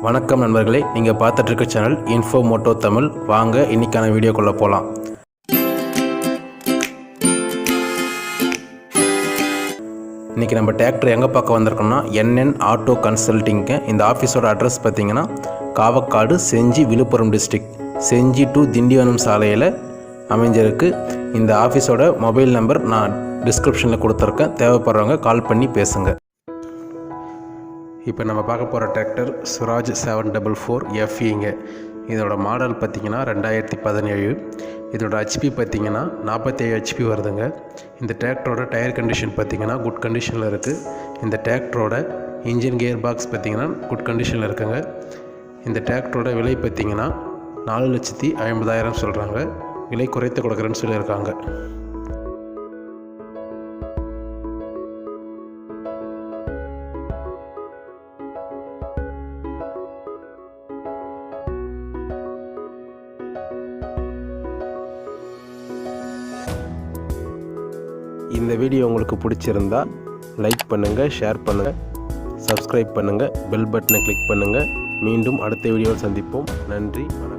வணக்கம் நண்பர்களே, நீங்கள் பார்த்துட்டு இருக்க சேனல் இன்ஃபோ மோட்டோ தமிழ். வாங்க இன்னைக்கான வீடியோக்குள்ளே போகலாம். இன்றைக்கி நம்ம டிராக்டர் எங்கே பார்க்க வந்திருக்கோம்னா NN ஆட்டோ கன்சல்ட்டிங்க்கு. இந்த ஆஃபீஸோட அட்ரஸ் பார்த்திங்கன்னா காவக்காடு, செஞ்சி, விழுப்புரம் டிஸ்ட்ரிக்ட், செஞ்சி டு திண்டிவனம் சாலையில் அமைஞ்சிருக்கு. இந்த ஆஃபீஸோட மொபைல் நம்பர் நான் டிஸ்கிரிப்ஷனில் கொடுத்துருக்கேன். தேவைப்படுறவங்க கால் பண்ணி பேசுங்க. இப்போ நம்ம பார்க்க போகிற டிராக்டர் ஸ்வராஜ் 744 FEங்க. இதோட மாடல் பார்த்திங்கன்னா 2017. இதோட ஹெச்பி பார்த்திங்கன்னா 47 ஹெச்பி வருதுங்க. இந்த டிராக்டரோட டயர் கண்டிஷன் பார்த்திங்கன்னா குட் கண்டிஷனில் இருக்குது. இந்த டிராக்டரோட இன்ஜின் கியர் பாக்ஸ் பார்த்திங்கன்னா குட் கண்டிஷனில் இருக்குங்க. இந்த டிராக்டரோட விலை பார்த்திங்கன்னா 4,50,000 சொல்கிறாங்க. விலை குறைத்து கொடுக்குறேன்னு சொல்லியிருக்காங்க. இந்த வீடியோ உங்களுக்கு பிடிச்சிருந்தா லைக் பண்ணுங்கள், ஷேர் பண்ணுங்கள், சப்ஸ்கிரைப் பண்ணுங்கள், பெல் பட்டனை கிளிக் பண்ணுங்கள். மீண்டும் அடுத்த வீடியோவில் சந்திப்போம். நன்றி, வணக்கம்.